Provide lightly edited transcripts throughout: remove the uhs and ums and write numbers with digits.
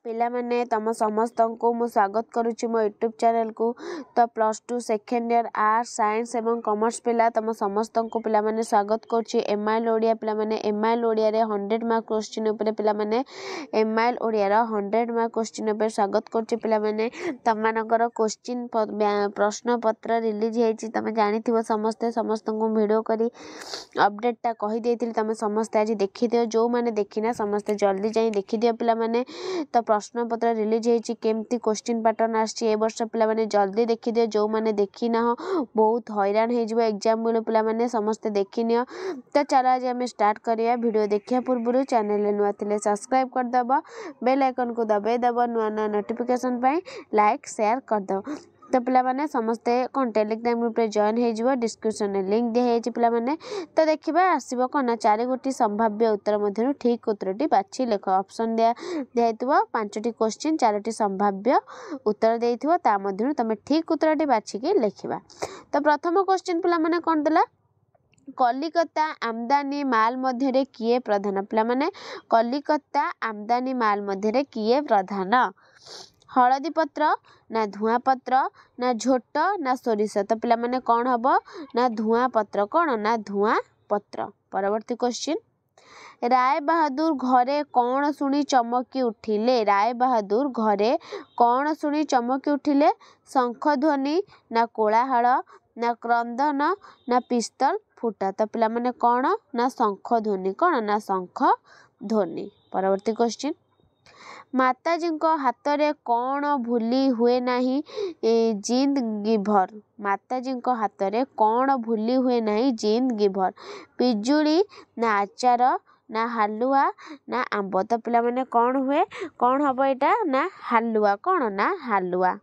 पिलामाने तम समस्त को मु स्वागत करुच्ची मो यूट्यूब चैनल को। तो +2 सेकेंड ईयर आर्ट्स साइंस एवं कॉमर्स पिला तम समस्त को पिलामाने स्वागत करुच्ची एमआईएल ओडिया पिलामाने एमआईएल ओडिया रे 100 मार्क क्वेश्चन उपरे पिलामाने एमआईएल ओडिया रा 100 मार्क क्वेश्चन उपरे स्वागत करुच्ची पिलामाने तमनकर क्वेश्चन प्रश्न पत्र रिलीज हेची तमे जानिथिबो समस्त को वीडियो करी अपडेट कही देथिली तमे समस्त आज देखि दियो जो माने देखिना समस्त जल्दी जाई देखि दियो पिलामाने। तो प्रश्न पत्र रिलीज होती केमती क्वेश्चन पैटर्न आसी ए वर्ष पिलामाने जल्दी देखी दियो जो माने देखी ना बहुत हैरान हो एग्जाम बेलू पिलामाने समस्ते देखी नियो। तो चलो आज आम स्टार्ट करिया वीडियो देखिया पूर्व चैनल नुआ थिले सब्सक्राइब करदब बेल आइकन को दबाई दब नुआ नुआ नोटिफिकेशन पाई लाइक शेयर करदब। तो पिलामाने समस्ते कौन टेलीग्राम ग्रुप रे जॉइन हो डिस्क्रिप्शन में लिंक दिखाई पिलामाने। तो देखा आसब कौन 4 गोटी संभाव्य उत्तर मध्य ठीक उत्तरटी बाछि लेख ऑप्शन दिखाई 5टी क्वेश्चन 4टी संभाव्य उत्तर देइथिबो ता मध्य तुम ठीक उत्तरटी बाछिकी लिखिबा। तो प्रथम क्वेश्चन पिलामाने कौन देला कलिकता आमदानी माल मध्य किए प्रधान पिलामाने कलिकता आमदानी माल मध्य किए प्रधान हलदी पत्र ना धुआ पत्र ना झोट ना सोरिष। तो पिला माने कौन हम ना धुआ पत्र कौन ना धुआ पत्र। परवर्ती क्वेश्चन राय बहादुर घरे कौन शुणी चमकी उठिले राय बहादुर घरे कौन शुणी चमकी उठिले शंख ध्वनि ना कोलाहल ना क्रंदन ना पिस्तल फुटा। तो पिला माने कौन ना शंख ध्वनि कौन ना शंख ध्वनि। परवर्ती क्वेश्चन माताजी हाथ रे कौन भूली हुए नहीं जिंद गिभर माताजी हाथ रे कौन भूली हुए नहीं जिंद गिभर पिजुली ना आचार ना हालुआ ना आंब। तो पिला माने कौन हुए कौन हम एटा ना हालुआ कौन ना हालुआ।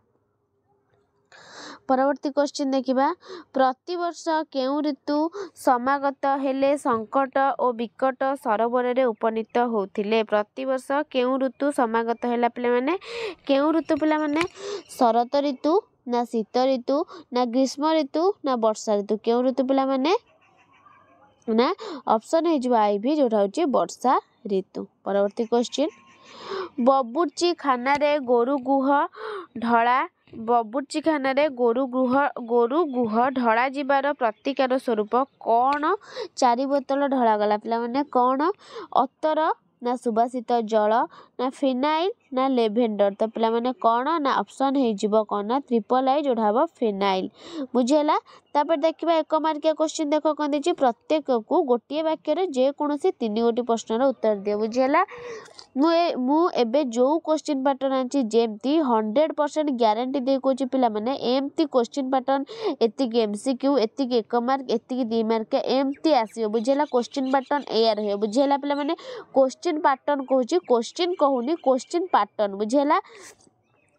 परवर्ती क्वेश्चन देखिबा प्रतिवर्ष केउ ऋतु समागत हेले संकट और विकट सरोवर रे उपनीत होथिले प्रतिवर्ष केउ ऋतु समागत हैला पिला माने केउ ऋतु पिला माने शरत ऋतु ना शीत ऋतु ना ग्रीष्म ऋतु ना वर्षा ऋतु केउ ऋतु पिला माने ना ऑप्शन हे जवा आईबी जोटा होची वर्षा ऋतु। परवर्ती क्वेश्चन बबुर्ची खाना रे गोरु गुह ढळा बबुर्ची खाना रे गोरु गुह ढळा जीवार प्रतिकार स्वरूप कौन 4 बोतल ढळा गला पिला माने कौन अतर ना सुबासित जल ना फिनाइल ना लेभेंडर। तो पिला माने कौन ना ऑप्शन हे जीव कौन ना ट्रिपल आई जोड़ा हम फिनाइल बुझेला। तापर देखिबा 1 मार्किया क्वेश्चन देखो कौन देछि प्रत्येक को गोटे वाक्य रे जे कोनोसी 3 गोटी प्रश्न रो उत्तर दियो बुझेला। मु एबे जो क्वेश्चन पैटर्न आछि जेमती 100% ग्यारंटी दे कोछि पिला माने एमती क्वेश्चन पैटर्न एतिक एमसीक्यू एतिक 1 मार्क एतिक 2 मार्क एमती आसीयो बुझेला क्वेश्चन पैटर्न एया रहे बुझेला पिला माने क्वेश्चन पैटर्न कहूछि क्वेश्चन कहूनी क्वेश्चन पैटर्न बुझेला।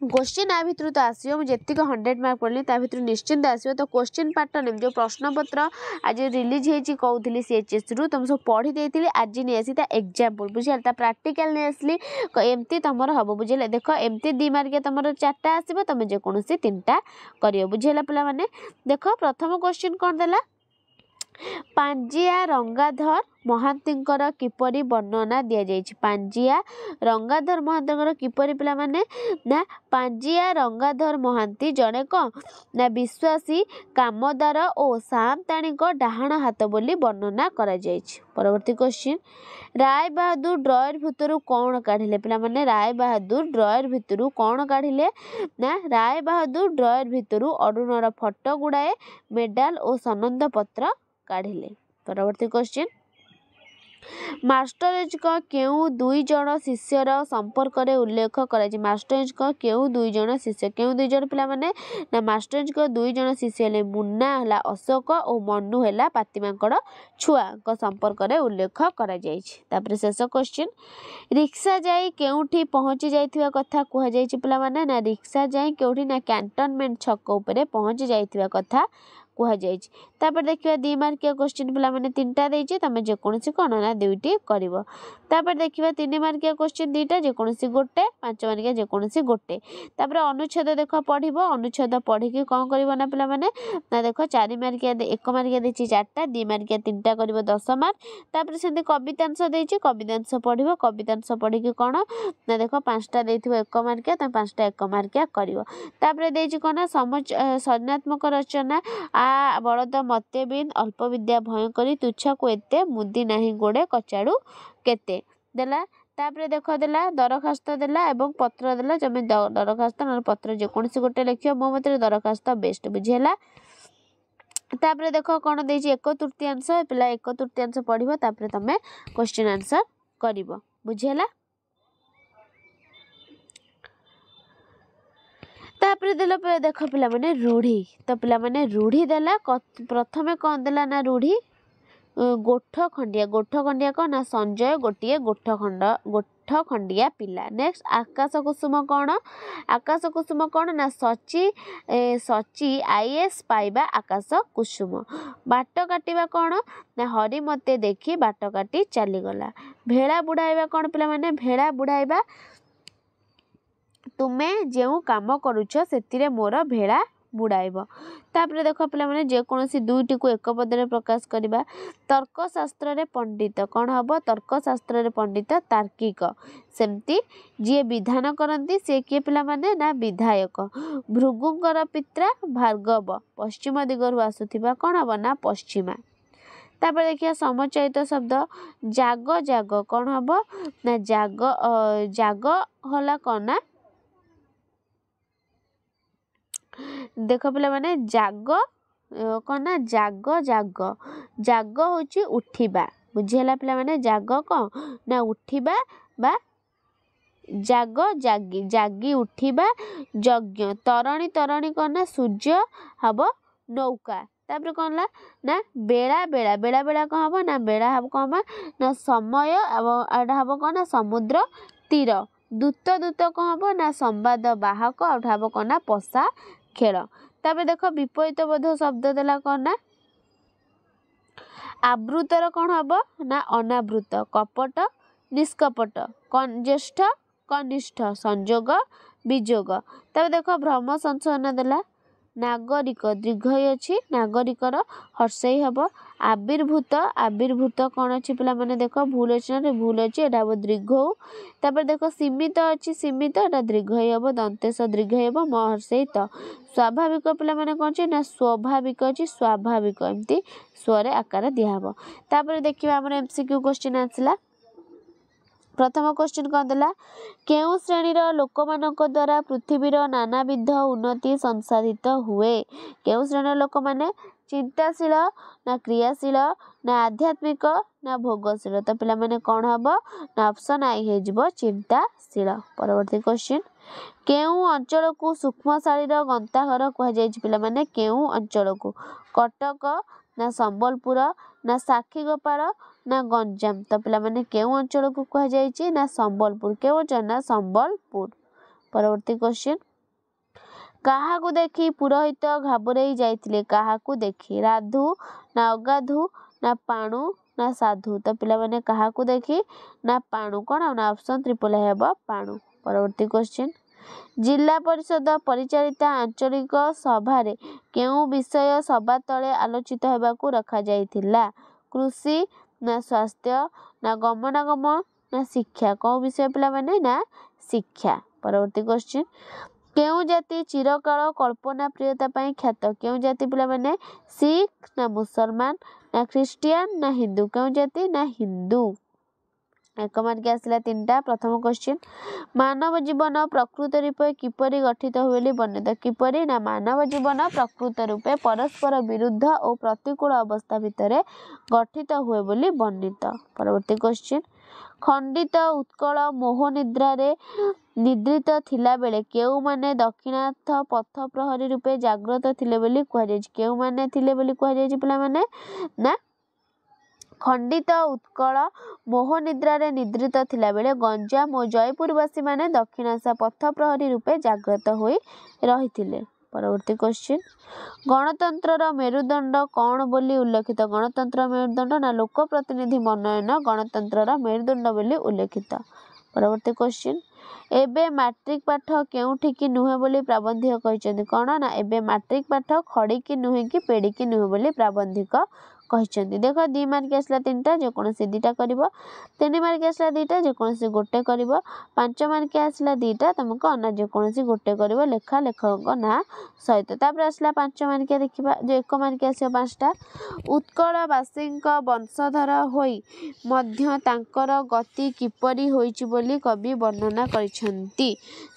क्वेश्चन आ भितर तो आसियो मु जेतिक 100 मार्क पढ़ली ता भितर निश्चिंत आसियो। तो क्वेश्चन पैटर्न जो प्रश्न पत्र आज रिलीज हेची कहउथली सीएचएस रु तुम सब पढ़ी देइथिली आज नै आसी ता एग्जांपल बुझिया ता प्रैक्टिकल नै आसली एमती तमर हबो बुझिले देखो एमती 2 मार्क तमर 4टा आसीबो तमे जे कोनोसी 3टा करियो बुझिला पिला माने। देखो प्रथम क्वेश्चन कोन देला पांजिया रंगाधर महांतींकर किपरि वर्णना दिया जायछि पांजिया रंगाधर महांतींकर किपरि पिला माने ना पांजिया रंगाधर महांती जने को ना विश्वासी कामदार ओ सामताणी को डाहाण हाथ बोली वर्णना करा जायछि। परवर्ती क्वेश्चन राय बहादुर ड्रॉयर भितरु कौन काढिले पिला माने राय बहादुर ड्रॉयर भितरु कौन काढिले ना Rai Bahadur dryer भितरु अरुणर photo गुडाए medal ओ सनंद पत्र काढिले। परवर्ती क्वेश्चन मास्टरेज को केउ 2 जण शिष्यर संपर्क रे उल्लेख कराछि मास्टरेज को केउ 2 जण शिष्य केउ 2 जण पिला माने ना मास्टरेज को 2 जण शिष्य ले मुन्ना हला अशोक और मनु हला पातिमांकड़ छुआ को संपर्क रे उल्लेख करा जायछि। तापर शेष क्वेश्चन रिक्शा जाई केउठी पहुंची जायथिबा कथा कुहा जायछि पिला माने ना रिक्शा जाई केउठी ना कैंटोनमेंट छक ऊपर पहुंची जायथिबा कथा କୁହାଯାଇଛି। ତାପରେ ଦେଖିବା 2 ମାର୍କିଆ क्वेश्चन ପିଲାମାନେ 3ଟା ଦେଇଛି, ତମେ ଯେକୌଣସି କ'ଣ ନା 2ଟି କରିବ। ତାପରେ ଦେଖିବା 3 ମାର୍କିଆ क्वेश्चन 2ଟା, ଯେକୌଣସି ଗୋଟେ, 5 ମାର୍କିଆ ଯେକୌଣସି ଗୋଟେ। ତାପରେ ଅନୁଚ୍ଛେଦ ଦେଖ ପଢ଼ିବ, ଅନୁଚ୍ଛେଦ ପଢ଼ିକି କ'ଣ କରିବ ନା ପିଲାମାନେ ନା ଦେଖ 4 ମାର୍କିଆ 1 ମାର୍କିଆ ଦେଇଛି 4ଟା, 2 ମାର୍କିଆ 3ଟା କରିବ 10 ମାର୍କ। ତାପରେ ସେମିତି କବିତାଂଶ ଦେଇଛି, କବିତାଂଶ ପଢ଼ିବ, କବିତାଂଶ ପଢ଼ିକି କ'ଣ ନା ଦେଖ 5ଟା ଦେଇଥିବ 1 ମାର୍କିଆ, ତମେ 5ଟା 1 ମାର୍କିଆ କରିବ। ତାପରେ ଦେଇଛି କ'ଣ ନା ସୃଜନାତ୍ମକ ରଚନା ଆ ବଳଦ ମତେ ବିନ୍ ଅଳ୍ପ ବିଦ୍ୟା ଭୟଙ୍କରୀ ତୁଚ୍ଛକୁ ଏତେ ମୁଦି ନାହିଁ ଗୋଡ଼େ କଚାଡ଼ୁ କେତେ ଦେଲା। ତାପରେ ଦେଖ ଦେଲା ଦରଖାସ୍ତ ଦେଲା ଏବଂ ପତ୍ର ଦେଲା, ତମେ ଦରଖାସ୍ତ ନହେଲେ ପତ୍ର ଯେକୌଣସି ଗୋଟେ ଲେଖିବ, ମୋ ମତରେ ଦରଖାସ୍ତ ବେଷ୍ଟ, ବୁଝିହେଲା। ତାପରେ ଦେଖ କ'ଣ ଦେଇଛି 1/3 ପିଲା 1/3 ପଢ଼ିବ, ତାପରେ ତମେ क्वेश्चन आंसर କରିବ, ବୁଝିହେଲା। तापर देला देख पिलामाने रूढ़ी, तो पिलामाने रूढ़ी देला प्रथमे कौन देला ना रूढ़ी गोठ खंडिया कौन ना संजय गोटे गोठ खंडिया पिला। नेक्स्ट आकाश कुसुम कौन, आकाश कुसुम कौन ना सची आईएएस पाइबा आकाश कुसुम। बाट काटिबा कौन ना हरि मते देखी बाट काटी चलीगला। भेड़ा बुढ़ाइबा कौन पिलामाने भेड़ा बुढ़ाइबा तुमे जो काम करुछ से मोर भेड़ा बुड़ाइब। तापर देख पिलामाने जेकोसी दुईटी को एक पदरे प्रकाश करवा। तर्कशास्त्र रे पंडित कौन हम, तर्कशास्त्र रे पंडित तार्किक, सेमती जी विधान करती सी किए पिलामाने ना विधायक। भृगुंकर पित्रा भार्गव, पश्चिम दिगरु आसुथिबा कौन हम ना पश्चिमा। तापर देखिए समचयित शब्द जाग जाग कौन हम ना जाग जाग हला कौन ना देख पिला माने जाग कौन ना जाग जाग जाग होची उठिबा, बुझिला पिला माने जाग कौन ना उठिबा बा जाग जागी जागी उठिबा यज्ञ। तरणी तरणी कौन ना सूर्य हब नौका। तापर कौन ला ना बेड़ा बेड़ा बेड़ा बेड़ा कौन हम ना बेड़ा हम कौन हम ना समय एटा हम कौन ना समुद्र तीर। दूत दूत कौन हम ना संवाद बाहक हम कौन ना पशा खेल। तापर देख विपरीत बोध शब्द देला कौन ना आवृतर कौन हम ना अनावृत। कपट निष्कपट, ज्येष्ठ कनिष्ठ, संजोग विजोग। तब देख भ्रम संशोधन देला नागरिक दीर्घई अच्छी नागरिकर हर्षई हम। आविर्भूत आविर्भूत कौन अच्छी पिला माने देख भूल अच्छी ना भूल अच्छी एटा हम दीर्घ। तापर देख सीमित अच्छी सीमित एटा दीर्घई हम। दंतेश दीर्घई हम म हर्षई त। स्वाभाविक पिला माने कौन अच्छी ना स्वाभाविक अच्छी स्वाभाविक एमती स्वर आकार दिहब। तापर देखिए हमर एमसीक्यू क्वेश्चन आसला। प्रथम क्वेश्चन कौन देला केउ श्रेणी लोक मानक द्वारा पृथ्वीर नानाविध उन्नति संसाधित हुए। केउ श्रेणी लोक माने चिंताशील ना क्रियाशील ना आध्यात्मिक ना भोगशील। तो पिला माने कौन हम ना ऑप्शन आई है चिंताशील। परवर्ती क्वेश्चन केउ अंचल को सूक्ष्मशालीर गंताघर कह जाय पिला माने केउ अंचल को कटक ना संबलपुर ना साक्षीगोपाल ना गंजाम। तो पिला माने केउ अंचल को कह जाय ना संबलपुर। केउ ना संबलपुर। परवर्ती क्वेश्चन काहाकू देखी पुरोहित घाबरई जाइथिले। काहाकू देखी राधु ना अगाधु ना पाणु ना साधु। तो पिला माने काहाकू देखी ना पाणु कौन ना ऑप्शन ट्रिपल हेब पाणु। परवर्ती क्वेश्चन जिला परिषद परिचालिता आंचलिक सभारे केउ विषय सभा तले आलोचित हेबाकू रखा जाइथिला। कृषि ना स्वास्थ्य ना गमनागमन ना शिक्षा। कौ विषय पिला माने ना शिक्षा। परवर्ती क्वेश्चन केउ जाति चिरकाल कल्पना प्रियता पाई ख्यात। केउ जाति पिला माने सिख ना मुसलमान ना ख्रिस्टियन ना हिंदू। केउ जाति ना हिंदू। एक मार्क आसला 3टा। प्रथम क्वेश्चन मानव जीवन प्रकृत रूपे किपरि गठित हुए वर्णित। किपरि ना मानव जीवन प्रकृत रूपे परस्पर विरुद्ध और प्रतिकूल अवस्था भितर गठित हुए बोली वर्णित। परवर्ती क्वेश्चन खंडित उत्कल मोह निद्रा रे निद्रित थिला बेले केउ माने दक्षिणार्थ पथ प्रहरी रूपे जाग्रत थिले बोली कह जाय। केउ माने थिले बोली कह जाय पिला माने ना खंडित उत्कल मोह निद्रा रे निद्रित थिला बेले गंजाम और जयपुरवासी माने दक्षिणाशा पथ प्रहरी रूपे जाग्रत होई रहिथिले। परवर्ती क्वेश्चन गणतंत्र मेरुदंड कौन बोली उल्लेखित गणतंत्र मेरुदंड ना लोक प्रतिनिधि मनोनयन गणतंत्र मेरुदंड बोली उल्लेखित परवर्ती क्वेश्चन एबे मैट्रिक पाठ केउठी की नुहे बोली प्राबंधिक कहते कौन ना एबे मैट्रिक पाठ खड़ी की नुहे कि पेड़ी की नुहे बोली प्राबंधिक कहते देख 2 मार्क आसला 3टा जेकोसी 2टा कर 3 मार्क आसला 2टा जेकोसी गोटे कर 5 मार्क आसला 2टा तुमको ना जेकोसी गोटे कर लेखा लेखक ना सहित तापर आसला 5 मार्क देखा जो 1 मार्क आस 5टा उत्कलवासी वंशधर होई मध्य तांकर गति किपरि होइछि बोली कवि वर्णना करिसेंती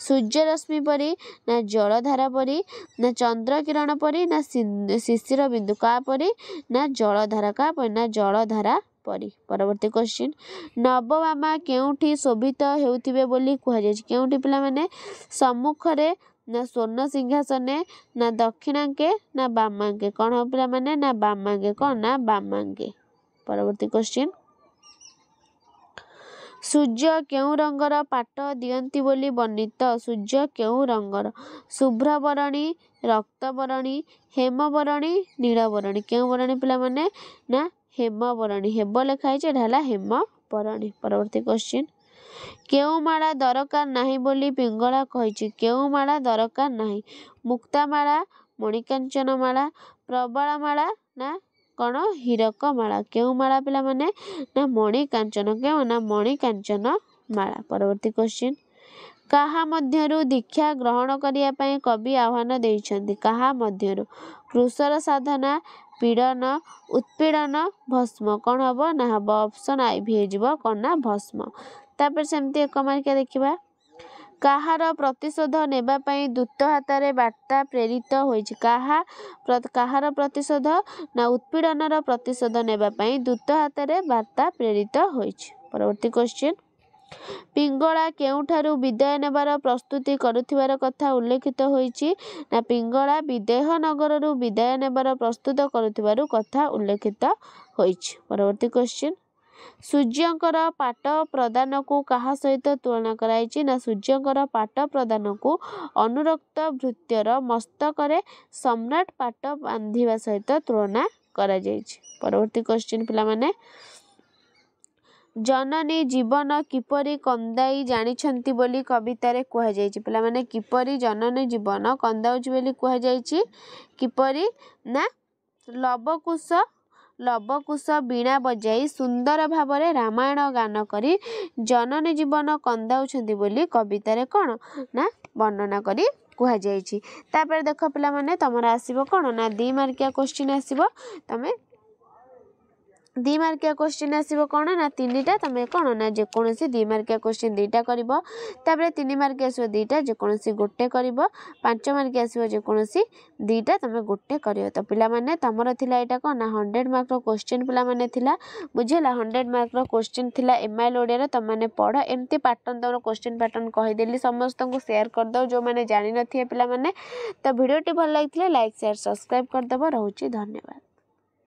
सूर्यरश्मि परी ना जलधारा परी ना चंद्र किरण परी ना शिशिर बिंदु का परी ना जलधारा का परी ना जलधारा परी परवर्ती क्वेश्चन नवमामा केउठी शोभित हेउथिबे बोली कह जाय केउठी पिला माने सम्मुखरे ना स्वर्ण सिंहासने ना दक्षिणांके ना बामांके कौन हो पिला माने ना बामांके कौन ना बामांके परवर्ती क्वेश्चन सूर्य केउ रंगर पाट दियंती बोली वर्णित सूर्य केउ रंगर शुभ्रबरणी रक्तबरणी हेमबरणी नीलबरणी केउ बरणी पिला माने ना हेमबरणी हेब लेखाई ढाला हेमबरणी परवर्ती क्वेश्चन केउ माला दरकार नाही बोली पिंगला कहिछि केउ माला दरकार नाही मुक्तामाला मणिकांचन माला प्रबला माला ना कौन हीरक माला केउ माला पिला माने ना मणिकांचन केउ ना मणिकांचन माला परवर्ती क्वेश्चन काहा मध्यरु दीक्षा ग्रहण करिया पई कवि आह्वान देइछन्ति काहा मध्यरु कृषर साधना पीड़न उत्पीड़न भस्म कौन हम ना हम ऑप्शन आई भी हो कौन ना भस्म तापर सेमती 1 मार्क देखिबा काहार प्रतिशोध नेबा पई दूत हातरे वार्ता प्रेरित होइछि काहार प्रतिशोध ना उत्पीड़नर प्रतिशोध नेबा पई दूत हातरे वार्ता प्रेरित होइछि परवर्ती क्वेश्चन पिंगला केउठारु विदाय नेबार प्रस्तुति करुथिबार कथा उल्लेखित होइछि ना पिंगला विदेह नगररु विदाय नेबार प्रस्तुत करुथिबार कथा उल्लेखित होइछि परवर्ती क्वेश्चन सूर्यंकर पाट प्रदान को कहा सहित तुलना कराइछि ना सूर्यंकर पाट प्रदान को अनुरक्त भृत्यर मस्तकरे सम्राट पाट बांधिबा सहित तुलना करा जाइछि परवर्ती क्वेश्चन पिला माने जननी जीवन किपरि कंदाई जानिछंती बोली कवितारे कह जाइछि पिला माने किपरि जननी जीवन कंदाउछि बोली कह जाइछि किपरि ना लवकुश बीणा बजाई सुंदर भावरे रामायण गान करी जननी जीवन कंदाउछंती बोली कवितारे कौन ना वर्णना करी कह जाइछि तापर देख पिला माने तमरा आसीबो कौन ना 2 मार्किया क्वेश्चन आसीबो तमे 2 मार्किया क्वेश्चन आसीबो कौन ना 3टा तमे कौन ना जे कोनोसी 2 मार्किया क्वेश्चन 2टा करिवो तापर 3 मार्किया आसीबो 2टा जे कोनोसी गोटे करिवो 5 मार्किया आसीबो जे कोनोसी 2टा तमे गोटे करियो तो पिला माने तमरा थिला एटा कौन ना 100 मार्क रो क्वेश्चन पिला माने थिला बुझेला 100 मार्क रो क्वेश्चन थिला एमआईएल ओडिया रो तम माने पढ एम्ति पैटर्न तमरो क्वेश्चन पैटर्न कहि देली समस्त को शेयर कर दो जो माने जानि नथिए पिला माने तो वीडियो टी भल लागितले लाइक शेयर सब्सक्राइब कर दबो रहउची धन्यवाद।